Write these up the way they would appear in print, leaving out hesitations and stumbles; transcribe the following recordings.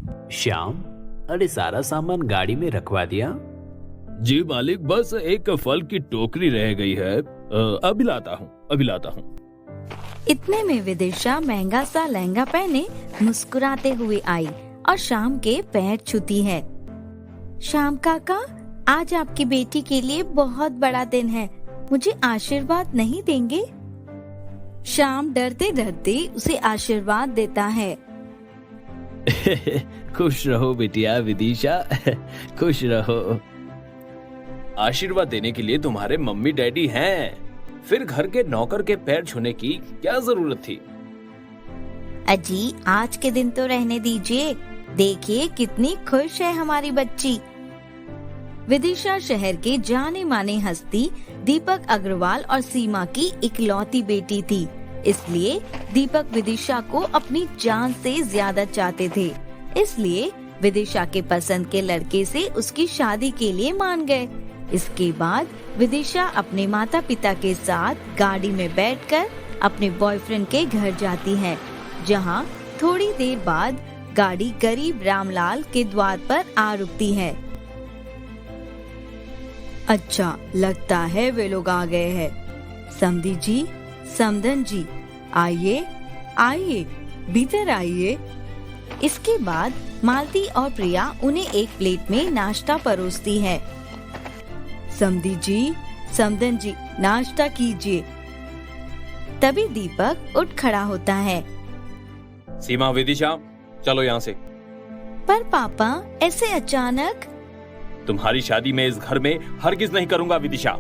श्याम, अरे सारा सामान गाड़ी में रखवा दिया? जी मालिक, बस एक फल की टोकरी रह गई है। अभी लाता हूँ। इतने में विदिशा महंगा सा लहंगा पहने मुस्कुराते हुए आई और श्याम के पैर छूती है। श्याम काका, आज आपकी बेटी के लिए बहुत बड़ा दिन है, मुझे आशीर्वाद नहीं देंगे? श्याम डरते डरते उसे आशीर्वाद देता है। खुश रहो बिटिया विदिशा, खुश रहो। आशीर्वाद देने के लिए तुम्हारे मम्मी डैडी हैं, फिर घर के नौकर के पैर छूने की क्या जरूरत थी? अजी, आज के दिन तो रहने दीजिए, देखिए कितनी खुश है हमारी बच्ची। विदिशा शहर के जाने माने हस्ती दीपक अग्रवाल और सीमा की इकलौती बेटी थी, इसलिए दीपक विदिशा को अपनी जान से ज्यादा चाहते थे। इसलिए विदिशा के पसंद के लड़के से उसकी शादी के लिए मान गए। इसके बाद विदिशा अपने माता पिता के साथ गाड़ी में बैठकर अपने बॉयफ्रेंड के घर जाती है, जहां थोड़ी देर बाद गाड़ी गरीब रामलाल के द्वार पर आ रुकती है। अच्छा, लगता है वे लोग आ गए हैं। समधी जी, समधन जी, आइए आइए, भीतर आइए। इसके बाद मालती और प्रिया उन्हें एक प्लेट में नाश्ता परोसती है। समधी जी, समधन जी, नाश्ता कीजिए। तभी दीपक उठ खड़ा होता है। सीमा, विदिशा, चलो यहाँ से। पर पापा, ऐसे अचानक? तुम्हारी शादी में इस घर में हरगिज नहीं करूंगा विदिशा।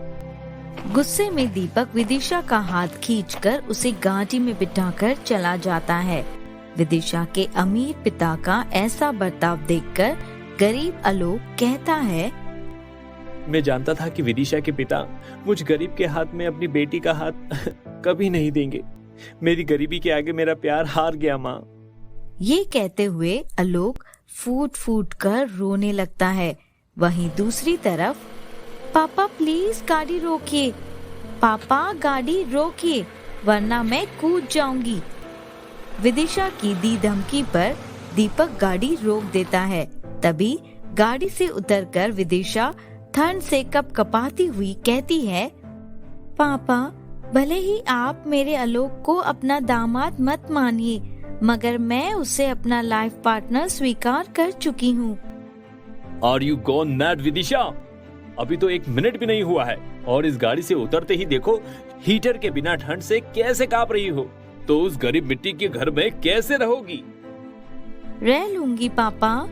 गुस्से में दीपक विदिशा का हाथ खींचकर उसे गाड़ी में बिठाकर चला जाता है। विदिशा के अमीर पिता का ऐसा बर्ताव देखकर गरीब आलोक कहता है, मैं जानता था कि विदिशा के पिता मुझ गरीब के हाथ में अपनी बेटी का हाथ कभी नहीं देंगे। मेरी गरीबी के आगे मेरा प्यार हार गया माँ। ये कहते हुए आलोक फूट फूट कर रोने लगता है। वहीं दूसरी तरफ, पापा प्लीज गाड़ी रोकिए, पापा गाड़ी रोकिए, वरना मैं कूद जाऊंगी। विदिशा की दी धमकी पर दीपक गाड़ी रोक देता है। तभी गाड़ी से उतरकर विदिशा ठंड से कपकपाती हुई कहती है, पापा, भले ही आप मेरे आलोक को अपना दामाद मत मानिए, मगर मैं उसे अपना लाइफ पार्टनर स्वीकार कर चुकी हूँ। Are you gone mad Vidisha? अभी तो 1 मिनट भी नहीं हुआ है और इस गाड़ी से उतरते ही देखो हीटर के बिना ठंड से कैसे कांप रही हो। तो उस गरीब मिट्टी के घर में कैसे रहोगी? रह लूंगी पापा।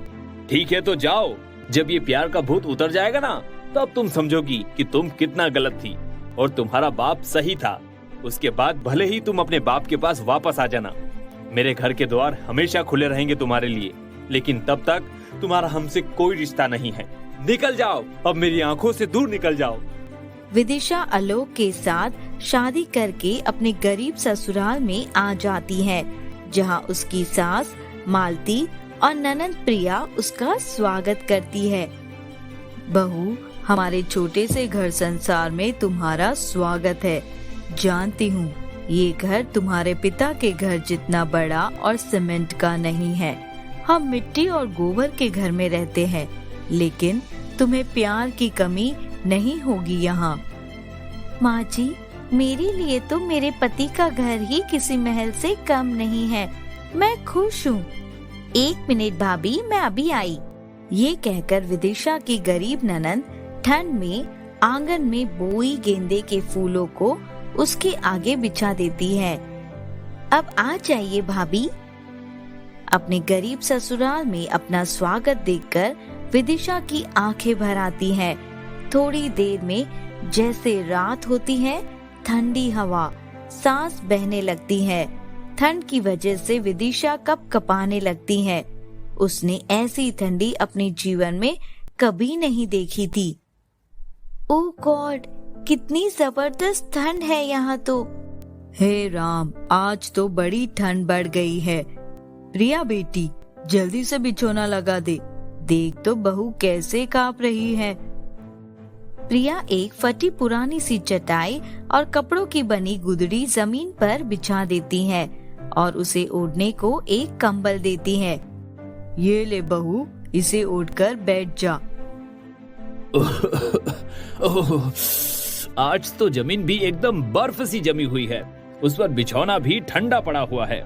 ठीक है तो जाओ, जब ये प्यार का भूत उतर जाएगा ना, तब तुम समझोगी कि तुम कितना गलत थी और तुम्हारा बाप सही था। उसके बाद भले ही तुम अपने बाप के पास वापस आ जाना। मेरे घर के द्वार हमेशा खुले रहेंगे तुम्हारे लिए, लेकिन तब तक तुम्हारा हमसे कोई रिश्ता नहीं है। निकल जाओ, अब मेरी आंखों से दूर निकल जाओ। विदिशा आलोक के साथ शादी करके अपने गरीब ससुराल में आ जाती है, जहां उसकी सास मालती और ननंद प्रिया उसका स्वागत करती है। बहू, हमारे छोटे से घर संसार में तुम्हारा स्वागत है। जानती हूँ ये घर तुम्हारे पिता के घर जितना बड़ा और सीमेंट का नहीं है। हम मिट्टी और गोबर के घर में रहते हैं, लेकिन तुम्हें प्यार की कमी नहीं होगी यहाँ। माँ जी, मेरे लिए तो मेरे पति का घर ही किसी महल से कम नहीं है। मैं खुश हूँ। 1 मिनट भाभी, मैं अभी आई। ये कहकर विदिशा की गरीब ननंद ठंड में आंगन में बोई गेंदे के फूलों को उसके आगे बिछा देती है। अब आ जाइए भाभी। अपने गरीब ससुराल में अपना स्वागत देखकर विदिशा की आंखें भर आती हैं। थोड़ी देर में जैसे रात होती है, ठंडी हवा, सांस बहने लगती है। ठंड की वजह से विदिशा कपकपाने लगती है। उसने ऐसी ठंडी अपने जीवन में कभी नहीं देखी थी। ओह गॉड, कितनी जबरदस्त ठंड है यहाँ तो। हे राम, आज तो बड़ी ठंड बढ़ गई है। प्रिया बेटी, जल्दी से बिछोना लगा दे। देख तो बहू कैसे कांप रही है। प्रिया एक फटी पुरानी सी चटाई और कपड़ों की बनी गुदड़ी जमीन पर बिछा देती है और उसे ओढ़ने को एक कंबल देती है। ये ले बहू, इसे उठकर बैठ जा। ओह, आज तो जमीन भी एकदम बर्फ सी जमी हुई है, उस पर बिछौना भी ठंडा पड़ा हुआ है।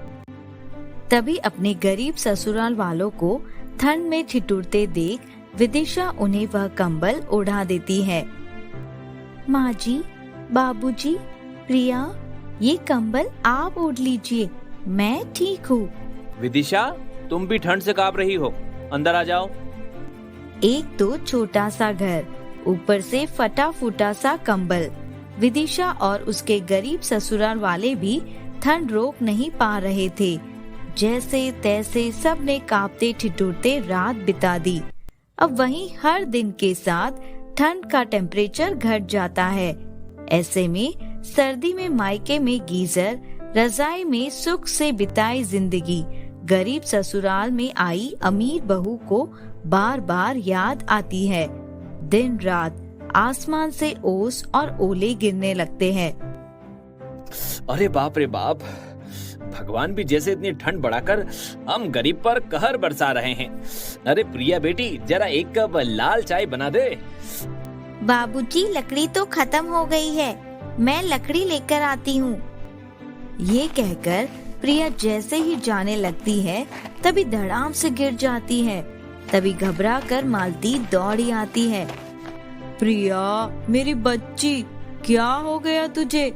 तभी अपने गरीब ससुराल वालों को ठंड में ठिठुरते देख विदिशा उन्हें वह कंबल उड़ा देती है। माँ जी, बाबूजी, प्रिया, ये कंबल आप ओढ़ लीजिए, मैं ठीक हूँ। विदिशा, तुम भी ठंड से कांप रही हो, अंदर आ जाओ। एक तो छोटा सा घर, ऊपर से फटा फूटा सा कंबल। विदिशा और उसके गरीब ससुराल वाले भी ठंड रोक नहीं पा रहे थे। जैसे तैसे सब ने कांपते ठिठुरते रात बिता दी। अब वहीं हर दिन के साथ ठंड का टेम्परेचर घट जाता है। ऐसे में सर्दी में मायके में गीजर, रजाई में सुख से बिताई जिंदगी गरीब ससुराल में आई अमीर बहू को बार बार याद आती है। दिन रात आसमान से ओस और ओले गिरने लगते हैं। अरे बाप रे बाप, भगवान भी जैसे इतनी ठंड बढ़ाकर हम गरीब पर कहर बरसा रहे हैं। अरे प्रिया बेटी, जरा एक कप लाल चाय बना दे। बाबूजी, लकड़ी तो खत्म हो गई है, मैं लकड़ी लेकर आती हूँ। ये कहकर प्रिया जैसे ही जाने लगती है तभी धड़ाम से गिर जाती है। तभी घबरा कर मालती दौड़ी आती है। प्रिया, मेरी बच्ची, क्या हो गया तुझे?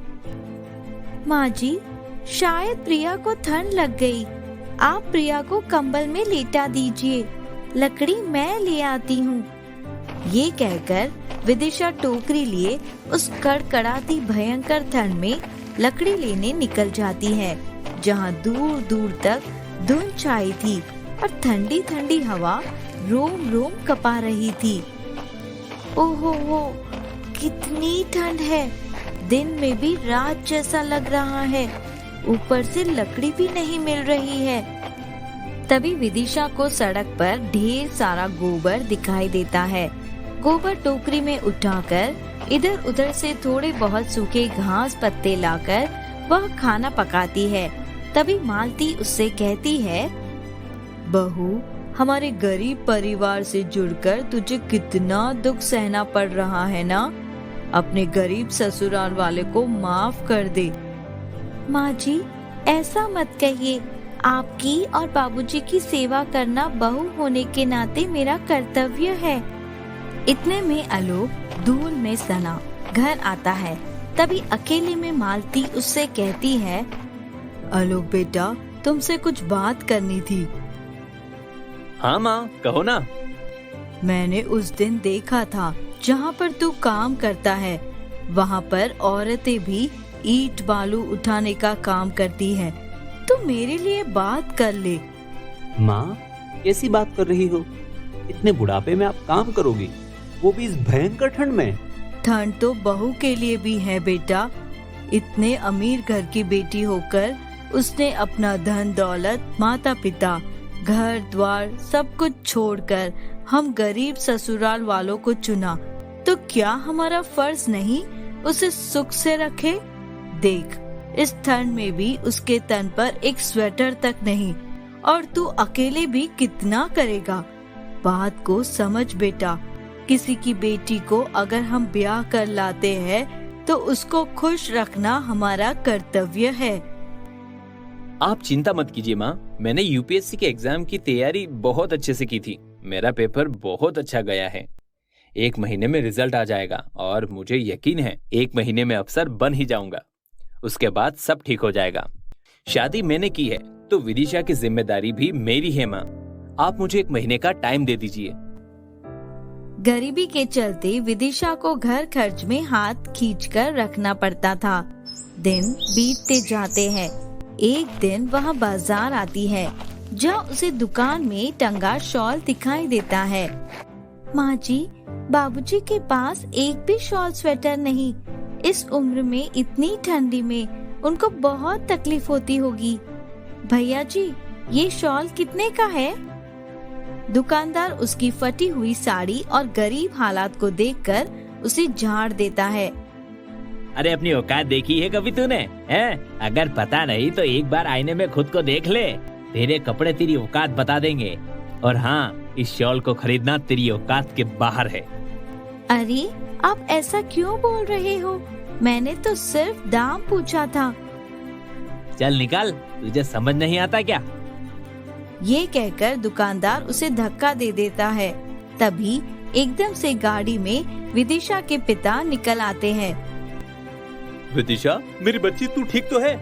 माँ जी, शायद प्रिया को ठंड लग गई। आप प्रिया को कंबल में लेटा दीजिए, लकड़ी मैं ले आती हूँ। ये कहकर विदिशा टोकरी लिए उस कड़कड़ाती भयंकर ठंड में लकड़ी लेने निकल जाती है, जहाँ दूर दूर तक धुंध छाई थी और ठंडी ठंडी हवा रोम रोम कपा रही थी। ओहो, कितनी ठंड है, दिन में भी रात जैसा लग रहा है, ऊपर से लकड़ी भी नहीं मिल रही है। तभी विदिशा को सड़क पर ढेर सारा गोबर दिखाई देता है। गोबर टोकरी में उठाकर इधर उधर से थोड़े बहुत सूखे घास पत्ते लाकर वह खाना पकाती है। तभी मालती उससे कहती है, बहू, हमारे गरीब परिवार से जुड़कर तुझे कितना दुख सहना पड़ रहा है ना। अपने गरीब ससुराल वाले को माफ कर दे। माँ जी, ऐसा मत कहिए, आपकी और बाबूजी की सेवा करना बहू होने के नाते मेरा कर्तव्य है। इतने में आलोक धूल में सना घर आता है। तभी अकेले में मालती उससे कहती है, आलोक बेटा, तुमसे कुछ बात करनी थी। हाँ माँ, कहो ना। मैंने उस दिन देखा था जहाँ पर तू काम करता है, वहाँ पर औरतें भी ईंट बालू उठाने का काम करती हैं। तू मेरे लिए बात कर ले। माँ, कैसी बात कर रही हो? इतने बुढ़ापे में आप काम करोगी, वो भी इस भयंकर ठंड में? ठंड तो बहू के लिए भी है बेटा। इतने अमीर घर की बेटी होकर उसने अपना धन दौलत, माता पिता, घर द्वार सब कुछ छोड़कर हम गरीब ससुराल वालों को चुना, तो क्या हमारा फर्ज नहीं उसे सुख से रखे? देख, इस ठंड में भी उसके तन पर एक स्वेटर तक नहीं, और तू अकेले भी कितना करेगा? बात को समझ बेटा, किसी की बेटी को अगर हम ब्याह कर लाते हैं तो उसको खुश रखना हमारा कर्तव्य है। आप चिंता मत कीजिए माँ, मैंने यूपीएससी के एग्जाम की तैयारी बहुत अच्छे से की थी। मेरा पेपर बहुत अच्छा गया है। 1 महीने में रिजल्ट आ जाएगा और मुझे यकीन है 1 महीने में अफसर बन ही जाऊंगा। उसके बाद सब ठीक हो जाएगा। शादी मैंने की है तो विदिशा की जिम्मेदारी भी मेरी है माँ। आप मुझे 1 महीने का टाइम दे दीजिए। गरीबी के चलते विदिशा को घर खर्च में हाथ खींचकर रखना पड़ता था। दिन बीतते जाते हैं। एक दिन वह बाजार आती है, जहाँ उसे दुकान में टंगा शॉल दिखाई देता है। माँ जी, बाबूजी के पास एक भी शॉल स्वेटर नहीं। इस उम्र में इतनी ठंडी में उनको बहुत तकलीफ होती होगी। भैया जी, ये शॉल कितने का है? दुकानदार उसकी फटी हुई साड़ी और गरीब हालात को देखकर उसे झाड़ देता है। अरे अपनी औकात देखी है कभी तूने? हैं? अगर पता नहीं तो एक बार आईने में खुद को देख ले, तेरे कपड़े तेरी औकात बता देंगे। और हाँ, इस शॉल को खरीदना तेरी औकात के बाहर है। अरे आप ऐसा क्यों बोल रहे हो? मैंने तो सिर्फ दाम पूछा था। चल निकल, तुझे समझ नहीं आता क्या? ये कहकर दुकानदार उसे धक्का दे देता है। तभी एकदम से गाड़ी में विदिशा के पिता निकल आते हैं। विदिशा, मेरी बच्ची, तू ठीक तो है?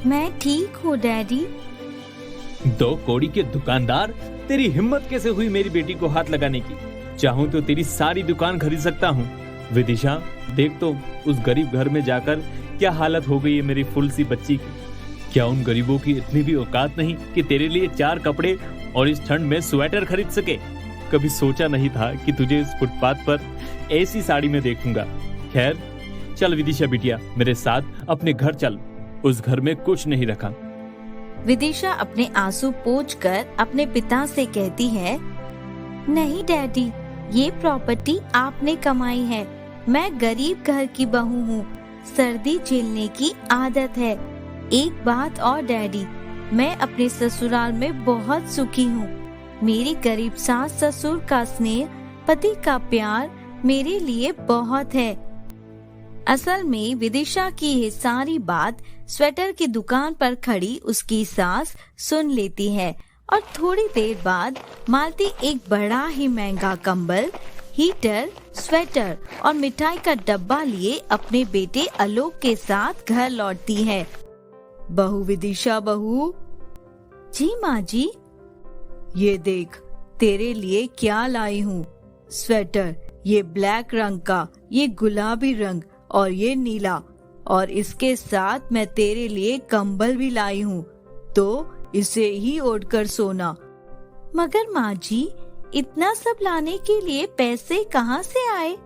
मैं ठीक हूँ डैडी। 2 कौड़ी के दुकानदार, तेरी हिम्मत कैसे हुई मेरी बेटी को हाथ लगाने की? चाहूँ तो तेरी सारी दुकान खरीद सकता हूँ। विदिशा, देख तो उस गरीब घर में जाकर क्या हालत हो गई है मेरी फुल सी बच्ची की। क्या उन गरीबों की इतनी भी औकात नहीं कि तेरे लिए 4 कपड़े और इस ठंड में स्वेटर खरीद सके? कभी सोचा नहीं था कि तुझे इस फुटपाथ पर ऐसी साड़ी में देखूंगा। खैर, चल विदिशा बिटिया, मेरे साथ अपने घर चल। उस घर में कुछ नहीं रखा। विदिशा अपने आंसू पोंछकर अपने पिता से कहती है, नहीं डैडी, ये प्रॉपर्टी आपने कमाई है। मैं गरीब घर की बहू हूँ, सर्दी झेलने की आदत है। एक बात और डैडी, मैं अपने ससुराल में बहुत सुखी हूँ। मेरी गरीब सास ससुर का स्नेह, पति का प्यार मेरे लिए बहुत है। असल में विदिशा की ये सारी बात स्वेटर की दुकान पर खड़ी उसकी सास सुन लेती है और थोड़ी देर बाद मालती एक बड़ा ही महंगा कंबल, हीटर, स्वेटर और मिठाई का डब्बा लिए अपने बेटे आलोक के साथ घर लौटती है। बहू विदिशा, बहू। जी माँ जी। ये देख, तेरे लिए क्या लाई हूँ। स्वेटर, ये ब्लैक रंग का, ये गुलाबी रंग और ये नीला, और इसके साथ मैं तेरे लिए कंबल भी लाई हूँ, तो इसे ही ओढ़कर सोना। मगर माँ जी, इतना सब लाने के लिए पैसे कहाँ से आए?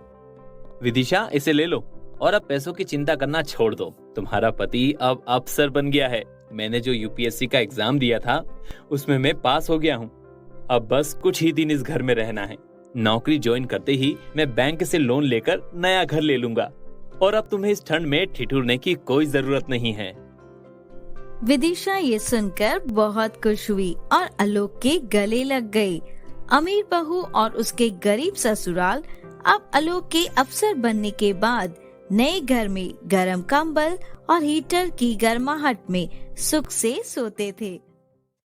विदिशा, इसे ले लो और अब पैसों की चिंता करना छोड़ दो। तुम्हारा पति अब अफसर बन गया है। मैंने जो यूपीएससी का एग्जाम दिया था उसमें मैं पास हो गया हूँ। अब बस कुछ ही दिन इस घर में रहना है। नौकरी ज्वाइन करते ही मैं बैंक से लोन लेकर नया घर ले लूंगा और अब तुम्हें इस ठंड में ठिठुरने की कोई जरूरत नहीं है। विदिशा ये सुनकर बहुत खुश हुई और आलोक के गले लग गई। अमीर बहू और उसके गरीब ससुराल अब आलोक के अफसर बनने के बाद नए घर में गर्म कंबल और हीटर की गर्माहट में सुख से सोते थे।